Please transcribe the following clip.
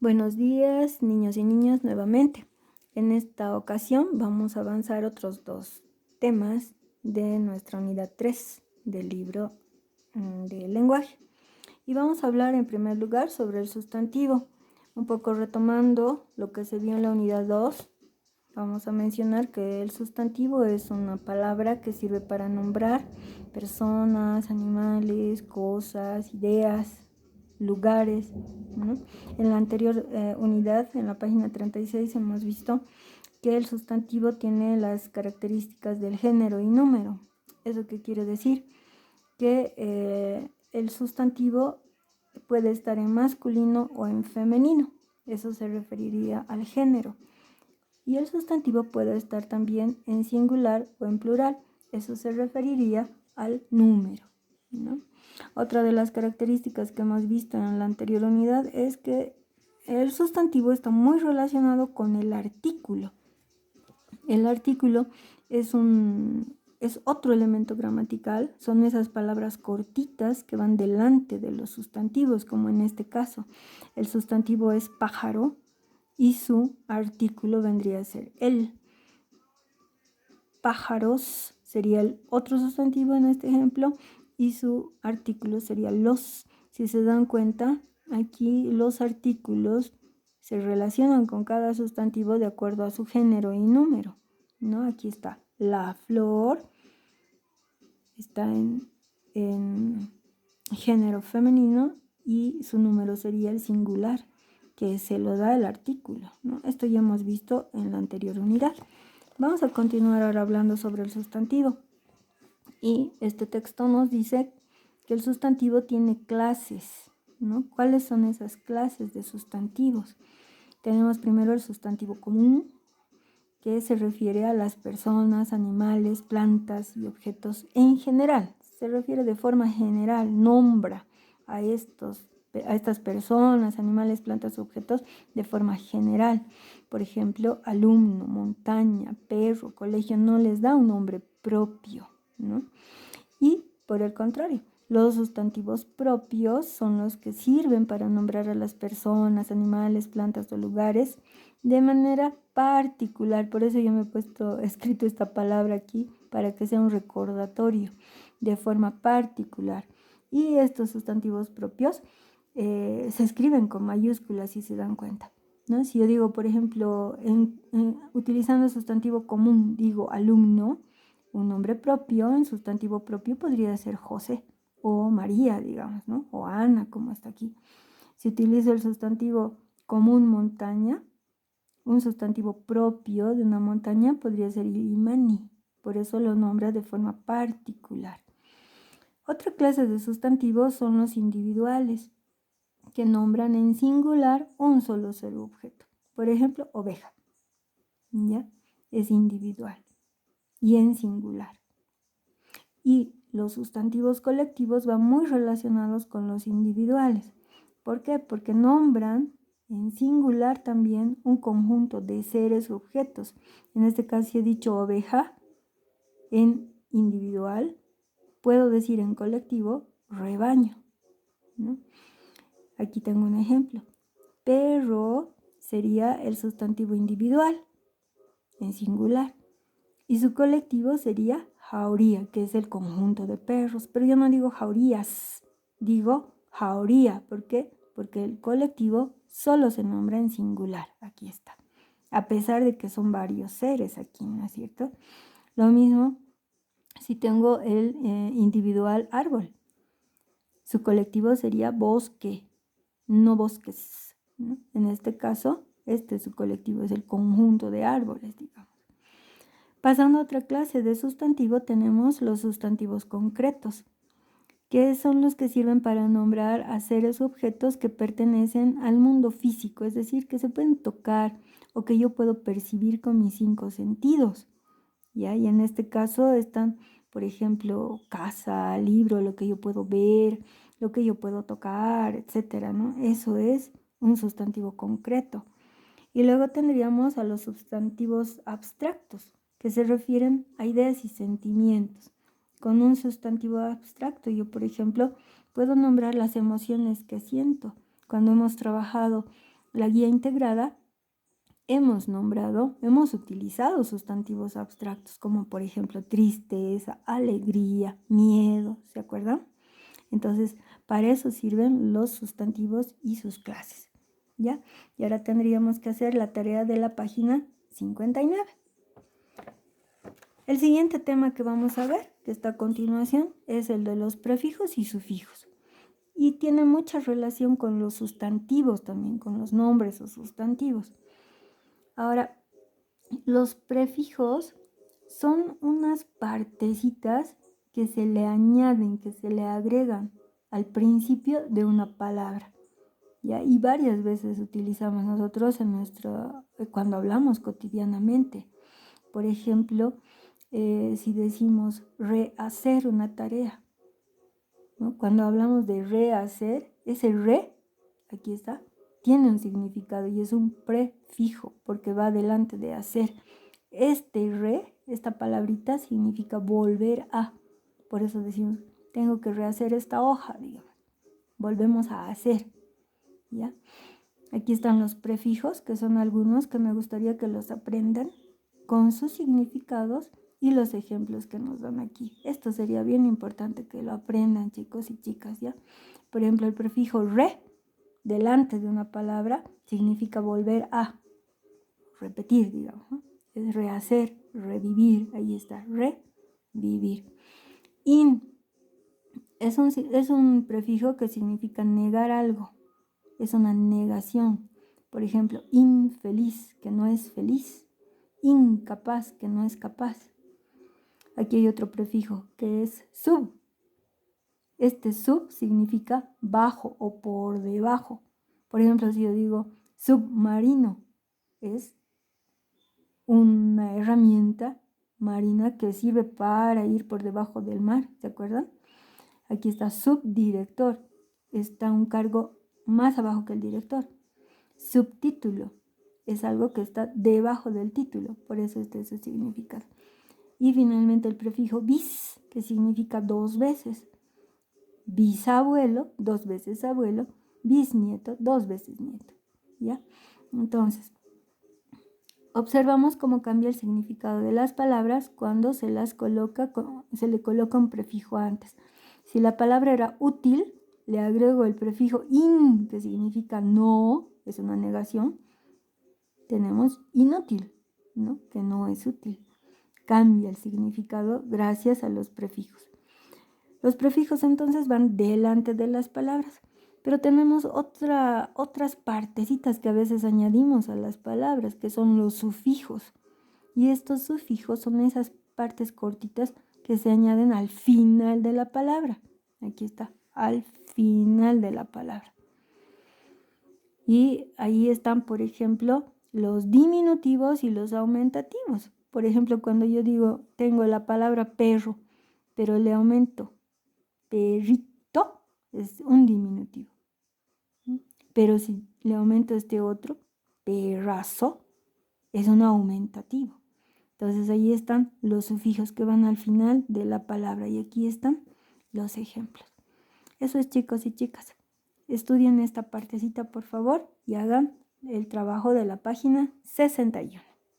Buenos días, niños y niñas, nuevamente. En esta ocasión vamos a avanzar otros dos temas de nuestra unidad 3 del libro del lenguaje. Y vamos a hablar en primer lugar sobre el sustantivo. Un poco retomando lo que se vio en la unidad 2, vamos a mencionar que el sustantivo es una palabra que sirve para nombrar personas, animales, cosas, ideas, lugares, ¿no? En la anterior unidad, en la página 36, hemos visto que el sustantivo tiene las características del género y número. ¿Eso qué quiere decir? Que el sustantivo puede estar en masculino o en femenino. Eso se referiría al género. Y el sustantivo puede estar también en singular o en plural. Eso se referiría al número, ¿no? Otra de las características que hemos visto en la anterior unidad es que el sustantivo está muy relacionado con el artículo. El artículo es otro elemento gramatical, son esas palabras cortitas que van delante de los sustantivos, como en este caso. El sustantivo es pájaro y su artículo vendría a ser el. Pájaros sería el otro sustantivo en este ejemplo y su artículo sería los. Si se dan cuenta, aquí los artículos se relacionan con cada sustantivo de acuerdo a su género y número, ¿no? Aquí está la flor, está en género femenino y su número sería el singular, que se lo da el artículo, ¿no? Esto ya hemos visto en la anterior unidad. Vamos a continuar ahora hablando sobre el sustantivo. Y este texto nos dice que el sustantivo tiene clases, ¿no? ¿Cuáles son esas clases de sustantivos? Tenemos primero el sustantivo común, que se refiere a las personas, animales, plantas y objetos en general. Se refiere de forma general, nombra a estas personas, animales, plantas, objetos de forma general. Por ejemplo, alumno, montaña, perro, colegio, no les da un nombre propio, ¿no? Y por el contrario, los sustantivos propios son los que sirven para nombrar a las personas, animales, plantas o lugares de manera particular. Por eso yo me he escrito esta palabra aquí para que sea un recordatorio de forma particular. Y estos sustantivos propios se escriben con mayúsculas, si se dan cuenta, ¿no? Si yo digo, por ejemplo, utilizando el sustantivo común, digo alumno, un nombre propio, en sustantivo propio podría ser José o María, digamos, ¿no? O Ana, como está aquí. Si utilizo el sustantivo común montaña, un sustantivo propio de una montaña podría ser Illimani. Por eso lo nombra de forma particular. Otra clase de sustantivos son los individuales, que nombran en singular un solo ser u objeto. Por ejemplo, oveja, ¿ya? Es individual y en singular. Y los sustantivos colectivos van muy relacionados con los individuales. ¿Por qué? Porque nombran en singular también un conjunto de seres u objetos. En este caso, si he dicho oveja en individual, puedo decir en colectivo rebaño, ¿no? Aquí tengo un ejemplo. Perro sería el sustantivo individual en singular y su colectivo sería jauría, que es el conjunto de perros. Pero yo no digo jaurías, digo jauría. ¿Por qué? Porque el colectivo solo se nombra en singular. Aquí está. A pesar de que son varios seres aquí, ¿no es cierto? Lo mismo si tengo el individual árbol. Su colectivo sería bosque, no bosques, ¿no? En este caso, su colectivo es el conjunto de árboles, digamos. Pasando a otra clase de sustantivo, tenemos los sustantivos concretos, que son los que sirven para nombrar a seres u objetos que pertenecen al mundo físico, es decir, que se pueden tocar o que yo puedo percibir con mis 5 sentidos, ¿ya? Y en este caso están, por ejemplo, casa, libro, lo que yo puedo ver, lo que yo puedo tocar, etcétera, ¿no? Eso es un sustantivo concreto. Y luego tendríamos a los sustantivos abstractos, que se refieren a ideas y sentimientos. Con un sustantivo abstracto, yo, por ejemplo, puedo nombrar las emociones que siento. Cuando hemos trabajado la guía integrada, hemos utilizado sustantivos abstractos como por ejemplo tristeza, alegría, miedo, ¿se acuerdan? Entonces, para eso sirven los sustantivos y sus clases, ¿ya? Y ahora tendríamos que hacer la tarea de la página 59. El siguiente tema que vamos a ver, que está a continuación, es el de los prefijos y sufijos. Y tiene mucha relación con los sustantivos también, con los nombres o sustantivos. Ahora, los prefijos son unas partecitas que se le añaden, que se le agregan al principio de una palabra, ¿ya? Y varias veces utilizamos nosotros cuando hablamos cotidianamente. Por ejemplo, si decimos rehacer una tarea, ¿no? Cuando hablamos de rehacer, ese re, aquí está, tiene un significado y es un prefijo porque va delante de hacer. Este re, esta palabrita significa volver a. Por eso decimos, tengo que rehacer esta hoja, digamos. Volvemos a hacer, ¿ya? Aquí están los prefijos, que son algunos que me gustaría que los aprendan con sus significados y los ejemplos que nos dan aquí. Esto sería bien importante que lo aprendan, chicos y chicas, ¿ya? Por ejemplo, el prefijo re, delante de una palabra, significa volver a, repetir, digamos, ¿no? Es rehacer, revivir, ahí está, revivir. In es un prefijo que significa negar algo, es una negación. Por ejemplo, infeliz, que no es feliz, incapaz, que no es capaz. Aquí hay otro prefijo que es sub. Este sub significa bajo o por debajo. Por ejemplo, si yo digo submarino, es una herramienta marina que sirve para ir por debajo del mar, ¿se acuerdan? Aquí está subdirector, está un cargo más abajo que el director. Subtítulo es algo que está debajo del título, por eso este es su significado. Y finalmente el prefijo bis, que significa dos veces. Bisabuelo, dos veces abuelo, bisnieto, dos veces nieto, ¿ya? Entonces, observamos cómo cambia el significado de las palabras cuando se le coloca un prefijo antes. Si la palabra era útil, le agrego el prefijo in, que significa no, es una negación. Tenemos inútil, ¿no? Que no es útil. Cambia el significado gracias a los prefijos. Los prefijos entonces van delante de las palabras, pero tenemos otras partecitas que a veces añadimos a las palabras, que son los sufijos. Y estos sufijos son esas partes cortitas que se añaden al final de la palabra. Aquí está, al final de la palabra. Y ahí están, por ejemplo, los diminutivos y los aumentativos. Por ejemplo, cuando yo digo, tengo la palabra perro, pero le aumento perrito, es un diminutivo. Pero si le aumento este otro, perrazo, es un aumentativo. Entonces ahí están los sufijos que van al final de la palabra y aquí están los ejemplos. Eso es, chicos y chicas. Estudien esta partecita, por favor, y hagan el trabajo de la página 61.